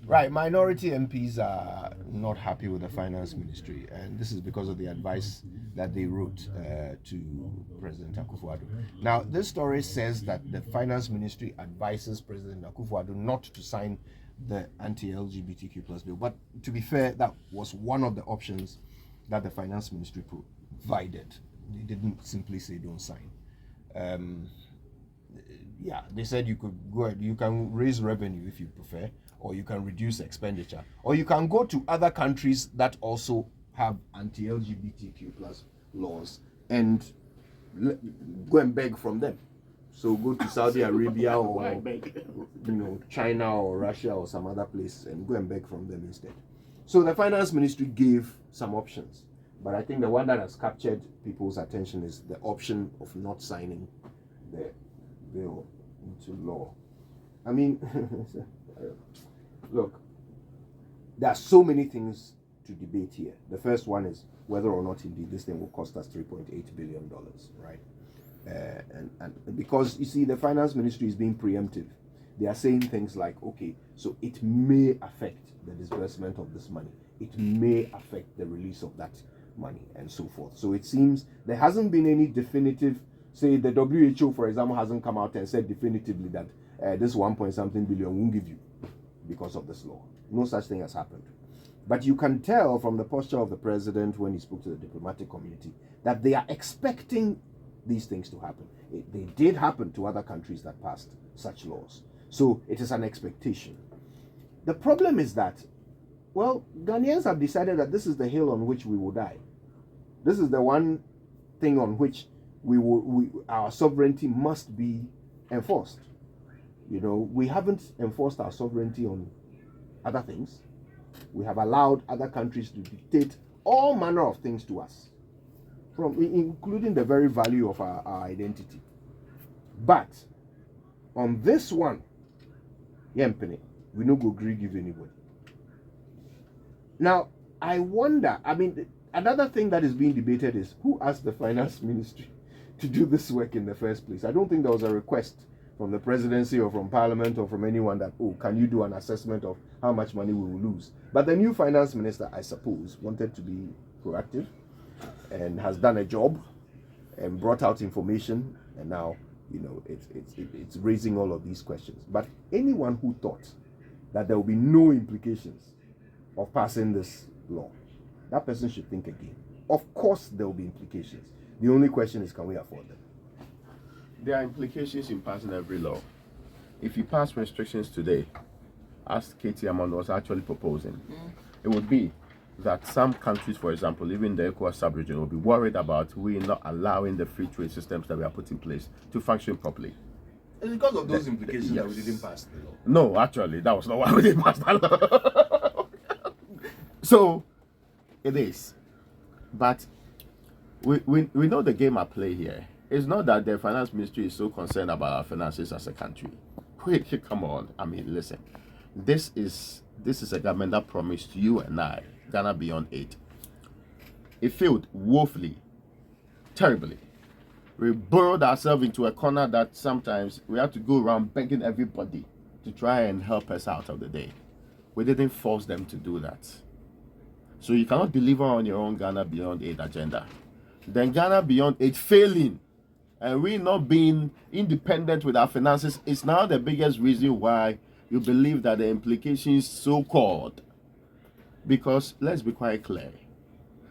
Right, minority MPs are not happy with the finance ministry, and this is because of the advice that they wrote to President Akufo-Addo. Now, this story says that the finance ministry advises President Akufo-Addo not to sign the anti-LGBTQ plus bill. But to be fair, that was one of the options that the finance ministry provided. They didn't simply say don't sign. Yeah, they said you could go ahead, you can raise revenue if you prefer, or you can reduce expenditure, or you can go to other countries that also have anti-LGBTQ plus laws and go and beg from them. So go to Saudi Arabia or China or Russia or some other place and go and beg from them instead. So the finance ministry gave some options, but I think the one that has captured people's attention is the option of not signing the bill into law. I mean, look, there are so many things to debate here. The first one is whether or not indeed this thing will cost us $3.8 billion, right? And because you see, the finance ministry is being preemptive. They are saying things like, okay, so it may affect the disbursement of this money. It may affect the release of that money and so forth. So it seems there hasn't been any definitive, say the WHO, for example, hasn't come out and said definitively that this 1-point-something billion won't give you because of this law. No such thing has happened. But you can tell from the posture of the president when he spoke to the diplomatic community that they are expecting these things to happen. They did happen to other countries that passed such laws. So it is an expectation. The problem is that, well, Ghanaians have decided that this is the hill on which we will die. This is the one thing on which our sovereignty must be enforced. You know, we haven't enforced our sovereignty on other things. We have allowed other countries to dictate all manner of things to us, including the very value of our identity. But on this one, Yempene, we no go agree give anybody. Now, I wonder, I mean, another thing that is being debated is who asked the finance ministry to do this work in the first place. I don't think there was a request from the presidency or from parliament or from anyone that, oh, can you do an assessment of how much money we will lose? But the new finance minister, I suppose, wanted to be proactive and has done a job and brought out information, and now, you know, it's raising all of these questions. But anyone who thought that there will be no implications of passing this law, that person should think again. Of course there will be implications. The only question is, can we afford them? There are implications in passing every law. If you pass restrictions today, as Katie Amon was actually proposing, it would be that some countries, for example, even the ECOWAS sub-region, will be worried about we not allowing the free trade systems that we are put in place to function properly. It's because of those implications that we didn't pass the law. No, actually, that was not why we didn't pass that law. So, it is. But we know the game at play here. It's not that the finance ministry is so concerned about our finances as a country. Wait, come on. I mean, listen. This is a government that promised you and I Ghana Beyond 8. It failed woefully, terribly. We burrowed ourselves into a corner that sometimes we had to go around begging everybody to try and help us out of the day. We didn't force them to do that. So you cannot deliver on your own Ghana Beyond 8 agenda. Then Ghana Beyond 8 failing and we not being independent with our finances is now the biggest reason why you believe that the implications so-called. Because let's be quite clear.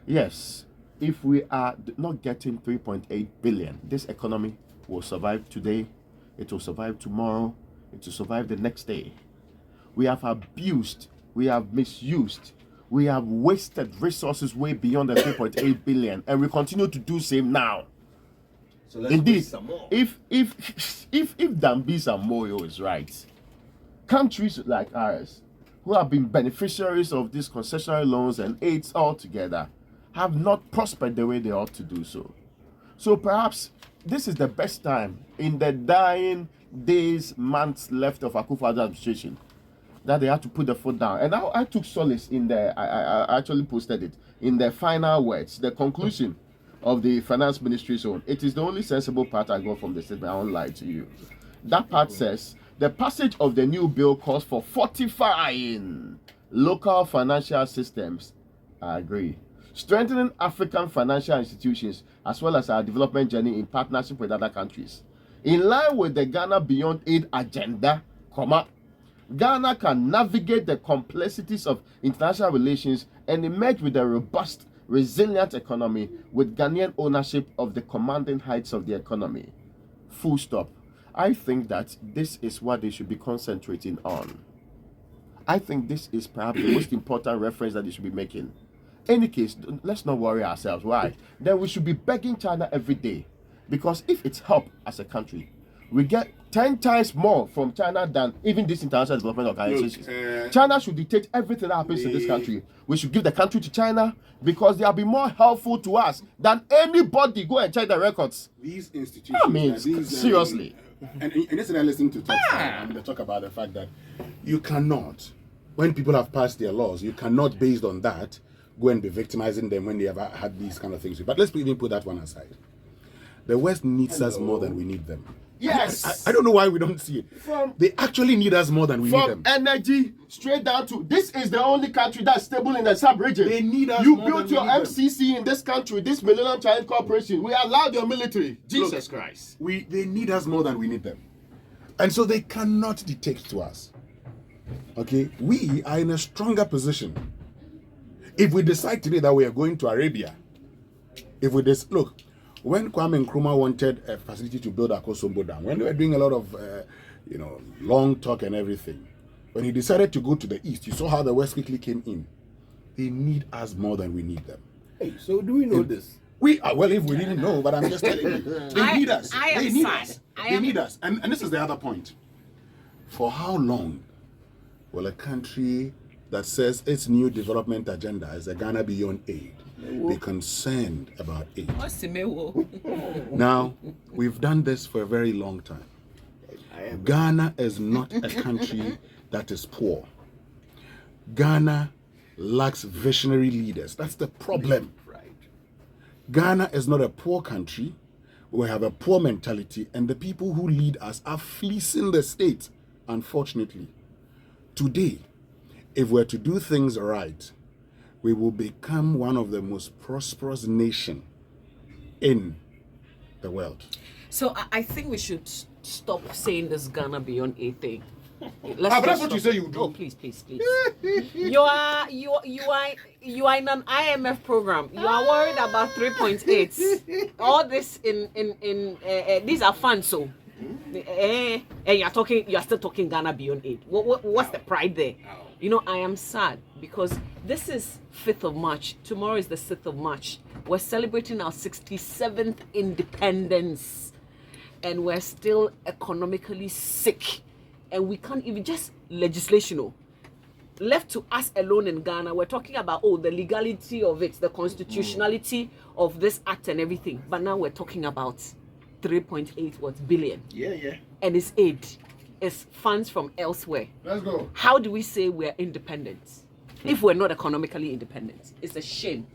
Yes, if we are not getting 3.8 billion, this economy will survive today, it will survive tomorrow, it will survive the next day. We have abused, we have misused, we have wasted resources way beyond the 3.8 billion, and we continue to do same now. So let's indeed, some more. if Dambisa Moyo is right, countries like ours, who have been beneficiaries of these concessionary loans and aids altogether, have not prospered the way they ought to do so. So perhaps this is the best time in the dying days, months left of Akufo-Addo administration that they had to put the foot down. And I took solace in I actually posted it, in the final words, the conclusion of the finance ministry's own. It is the only sensible part I got from the statement. I won't lie to you. That part says, the passage of the new bill calls for fortifying local financial systems. I agree. Strengthening African financial institutions as well as our development journey in partnership with other countries. In line with the Ghana Beyond Aid agenda, Ghana can navigate the complexities of international relations and emerge with a robust, resilient economy with Ghanaian ownership of the commanding heights of the economy. Full stop. I think that this is what they should be concentrating on. I think this is perhaps the most important reference that they should be making. Any case, let's not worry ourselves. Why? Then we should be begging China every day. Because if it's help as a country, we get 10 times more from China than even this international development organization. China should dictate everything that happens in this country. We should give the country to China because they'll be more helpful to us than anybody. Go and check the records. These institutions. I mean, seriously. And yesterday I listened to they talk about the fact that you cannot, when people have passed their laws, you cannot, based on that, go and be victimizing them when they have had these kind of things. But let's even put that one aside. The West needs us more than we need them. Yes. I don't know why we don't see it. They actually need us more than we need them. From energy straight down to this is the only country that's stable in the sub-region. They need us You more built than your we need MCC in this country, this Millennium Challenge Corporation. We allowed your military. Jesus Christ. They need us more than we need them. And so they cannot dictate to us. Okay? We are in a stronger position. If we decide today that we are going to Arabia, look, when Kwame Nkrumah wanted a facility to build Akosombo Dam, when they were doing a lot of, long talk and everything, when he decided to go to the east, you saw how the West quickly came in. They need us more than we need them. Hey, so do we know this? We are, well, if we didn't know, but I'm just telling you. They need us. They need us. They need us. And this is the other point. For how long will a country that says its new development agenda is the Ghana Beyond Aid be concerned about aid? Now, we've done this for a very long time. Ghana is not a country that is poor. Ghana lacks visionary leaders. That's the problem. Right. Ghana is not a poor country. We have a poor mentality, and the people who lead us are fleecing the state, unfortunately. Today, if we're to do things right, we will become one of the most prosperous nations in the world. So I think we should stop saying this Ghana Beyond Aid thing. But that's what you say you do. Oh, please. You are in an IMF program. You are worried about 3.8. All this these are funds, so. And you are still talking Ghana Beyond Aid. What's the pride there? I am sad because this is 5th of March. Tomorrow is the 6th of March. We're celebrating our 67th independence. And we're still economically sick. And we can't even just legislation. Left to us alone in Ghana, we're talking about the legality of it, the constitutionality of this act and everything. But now we're talking about 3.8 billion. Yeah. And it's aid. It's funds from elsewhere. Let's go. How do we say we're independent if we're not economically independent? It's a shame.